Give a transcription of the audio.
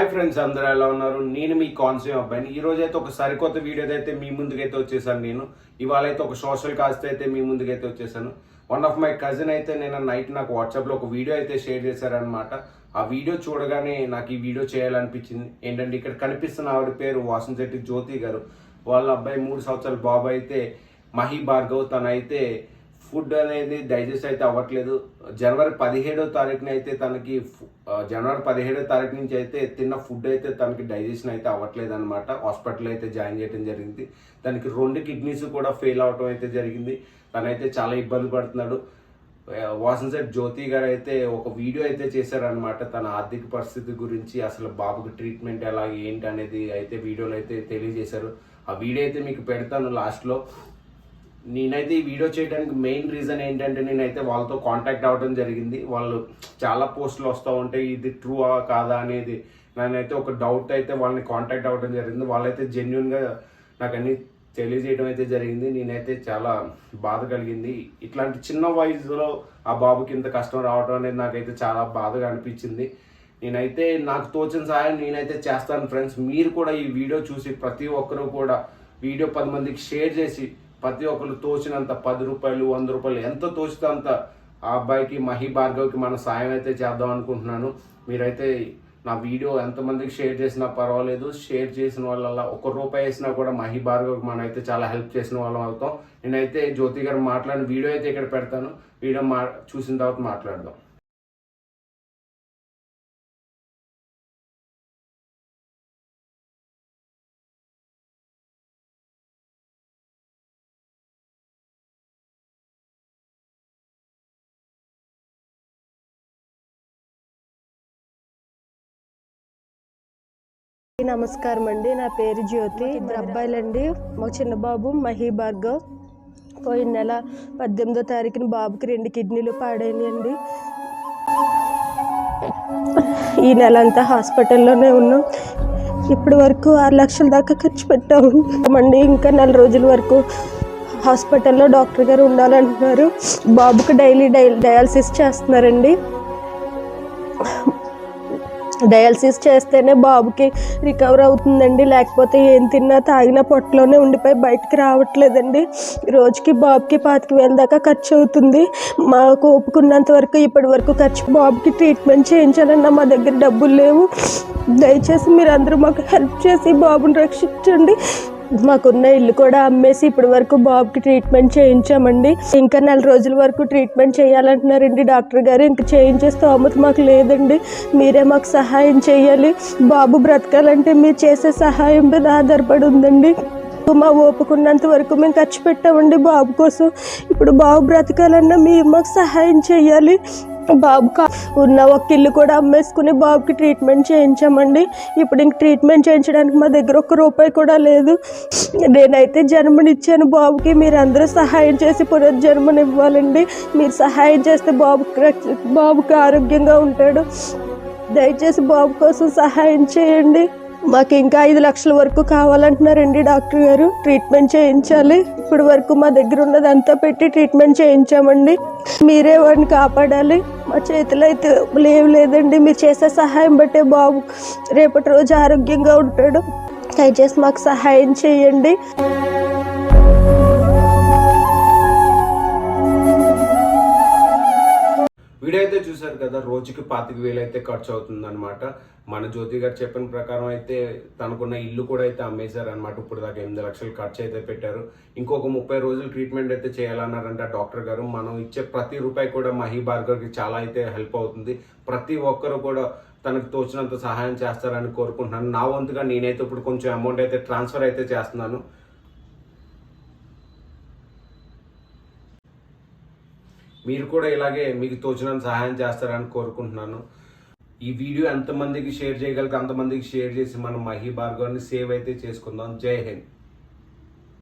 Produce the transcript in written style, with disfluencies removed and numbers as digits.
Hi friends, అందరూ ఎలా ఉన్నారు? నేను మీ కాన్సెప్ట్ అబ్బాయిని. ఈ రోజు అయితే ఒక సరికొత్త వీడియో అయితే మీ ముందుకైతే వచ్చేసాను. ఇవాళ అయితే ఒక సోషల్ కాస్ట్ అయితే మీ ముందుకైతే వచ్చేసాను. వన్ ఆఫ్ మై కజిన్ అయితే నేను నైట్ నాకు వాట్సాప్లో ఒక వీడియో అయితే షేర్ చేశారనమాట. ఆ వీడియో చూడగానే నాకు ఈ వీడియో చేయాలనిపించింది. ఏంటంటే ఇక్కడ కనిపిస్తున్న ఆవిడ పేరు వాసంశెట్టి జ్యోతి గారు. వాళ్ళ అబ్బాయి 3 సంవత్సరాల బాబు అయితే మహి భార్గవ్. తనైతే ఫుడ్ అనేది డైజెస్ట్ అయితే అవ్వట్లేదు. జనవరి 17వ తారీఖున అయితే తనకి జనవరి 17వ తారీఖు నుంచి అయితే తిన్న ఫుడ్ అయితే తనకి డైజెషన్ అయితే అవ్వట్లేదు అనమాట. హాస్పిటల్ అయితే జాయిన్ చేయడం జరిగింది. తనకి 2 కిడ్నీస్ కూడా ఫెయిల్ అవటం అయితే జరిగింది. తనైతే చాలా ఇబ్బంది పడుతున్నాడు. వాసంశెట్టి జ్యోతి గారు అయితే ఒక వీడియో అయితే చేశారనమాట. తన ఆర్థిక పరిస్థితి గురించి, అసలు బాబుకి ట్రీట్మెంట్ ఎలా ఏంటి అనేది అయితే వీడియోలో అయితే తెలియజేశారు. ఆ వీడియో అయితే మీకు పెడతాను లాస్ట్లో. నేనైతే ఈ వీడియో చేయడానికి మెయిన్ రీజన్ ఏంటంటే నేనైతే వాళ్ళతో కాంటాక్ట్ అవ్వడం జరిగింది. వాళ్ళు చాలా పోస్టులు వస్తూ ఉంటాయి, ఇది ట్రూవా కాదా అనేది నేనైతే ఒక డౌట్ అయితే వాళ్ళని కాంటాక్ట్ అవ్వడం జరిగింది. వాళ్ళైతే జెన్యున్గా నాకు అన్ని తెలియజేయడం అయితే జరిగింది. నేనైతే చాలా బాధ కలిగింది. ఇట్లాంటి చిన్న వయసులో ఆ బాబుకి ఇంత కష్టం రావడం అనేది నాకైతే చాలా బాధగా అనిపించింది. నేనైతే నాకు తోచిన సహాయం నేనైతే చేస్తాను ఫ్రెండ్స్. మీరు కూడా ఈ వీడియో చూసి ప్రతి ఒక్కరూ కూడా వీడియో 10 మందికి షేర్ చేసి ప్రతి ఒక్కరు తోచినంత 10 రూపాయలు 100 రూపాయలు ఎంత తోచితే అంత ఆ అబ్బాయికి మహి భార్గవ్కి మన సాయం అయితే చేద్దాం అనుకుంటున్నాను. మీరైతే నా వీడియో ఎంతమందికి షేర్ చేసినా పర్వాలేదు. షేర్ చేసిన వాళ్ళ 1 రూపాయి వేసినా కూడా మహి భార్గవ్కి మనం అయితే చాలా హెల్ప్ చేసిన వాళ్ళం అవుతాం. నేనైతే జ్యోతి గారు మాట్లాడిన వీడియో అయితే ఇక్కడ పెడతాను. వీడియో చూసిన తర్వాత మాట్లాడదాం. నమస్కారం అండి. నా పేరు జ్యోతి. ఇద్దరు అబ్బాయిలండి. మా చిన్న బాబు మహి భార్గవ్. పోయిన నెల 18వ తారీఖున బాబుకి 2 కిడ్నీలు పాడైనాయండి. ఈ నెల అంతా హాస్పిటల్లోనే ఉన్నాం. ఇప్పటి వరకు 6 లక్షల దాకా ఖర్చు పెట్టామండి. ఇంకా 4 రోజుల వరకు హాస్పిటల్లో డాక్టర్ గారు ఉండాలంటున్నారు. బాబుకి డైలీ డయాలసిస్ చేస్తున్నారండి. డయాలసిస్ చేస్తేనే బాబుకి రికవర్ అవుతుందండి. లేకపోతే ఏం తిన్నా తాగినా పొట్టలోనే ఉండిపోయి బయటకు రావట్లేదండి. రోజుకి బాబుకి 25,000 దాకా ఖర్చు అవుతుంది. మాకు ఒప్పుకున్నంత వరకు ఇప్పటి వరకు ఖర్చు. బాబుకి ట్రీట్మెంట్ చేయించాలన్నా మా దగ్గర డబ్బులు లేవు. దయచేసి మీరు అందరూ మాకు హెల్ప్ చేసి బాబుని రక్షించండి. మాకున్న ఇల్లు కూడా అమ్మేసి ఇప్పటి వరకు బాబుకి ట్రీట్మెంట్ చేయించామండి. ఇంకా 4 రోజుల వరకు ట్రీట్మెంట్ చేయాలంటున్నారండి డాక్టర్ గారు. ఇంకా చేయించే స్తోమత మాకు లేదండి. మీరే మాకు సహాయం చేయాలి. బాబు బ్రతకాలంటే మీరు చేసే సహాయం మీద ఆధారపడి ఉందండి. మా ఓపుకున్నంత వరకు మేము ఖర్చు పెట్టామండి బాబు కోసం. ఇప్పుడు బాబు బ్రతకాలన్నా మీరు మాకు సహాయం చేయాలి. బాబు ఉన్న ఒక ఇల్లు కూడా అమ్మేసుకుని బాబుకి ట్రీట్మెంట్ చేయించామండి. ఇప్పుడు ఇంక ట్రీట్మెంట్ చేయించడానికి మా దగ్గర 1 రూపాయి కూడా లేదు. నేనైతే జన్మనిచ్చాను బాబుకి. మీరు అందరూ సహాయం చేసి పునర్జన్మనివ్వాలండి. మీరు సహాయం చేస్తే బాబుకి ఆరోగ్యంగా ఉంటాడు. దయచేసి బాబు కోసం సహాయం చేయండి. మాకు ఇంకా 5 లక్షల వరకు కావాలంటున్నారండి డాక్టర్ గారు. ట్రీట్మెంట్ చేయించాలి. ఇప్పటి వరకు మా దగ్గర ఉన్నదంతా పెట్టి ట్రీట్మెంట్ చేయించామండి. మీరే వాడిని కాపాడాలి. మా చేతిలో అయితే లేదండి. మీరు చేసే సహాయం బట్టే బాబు రేపటి రోజు ఆరోగ్యంగా ఉంటాడు. దయచేసి మాకు సహాయం చేయండి. వీడియో అయితే చూసారు కదా, రోజుకి 25,000 అయితే ఖర్చు అవుతుంది అనమాట. మన జ్యోతి గారు చెప్పిన ప్రకారం అయితే తనకున్న ఇల్లు కూడా అయితే అమ్మేశారు అనమాట. ఇప్పుడు దాకా 8 లక్షలు ఖర్చు అయితే పెట్టారు. ఇంకొక 30 రోజులు ట్రీట్మెంట్ అయితే చేయాలన్నారంట డాక్టర్ గారు. మనం ఇచ్చే ప్రతి రూపాయి కూడా మహి భార్గవ్కి చాలా అయితే హెల్ప్ అవుతుంది. ప్రతి ఒక్కరు కూడా తనకు తోచినంత సహాయం చేస్తారని కోరుకుంటున్నాను. నా వంతుగా నేనైతే ఇప్పుడు కొంచెం అమౌంట్ అయితే ట్రాన్స్ఫర్ అయితే చేస్తున్నాను. మీరు కూడా ఇలాగే మీకు తోచినంత సహాయం చేస్తారని కోరుకుంటున్నాను. ఈ వీడియో ఎంతమందికి షేర్ చేయగలిగితే అంతమందికి షేర్ చేసి మనం మహి భార్గవ్ని సేవ్ అయితే చేసుకుందాం. జై హింద్.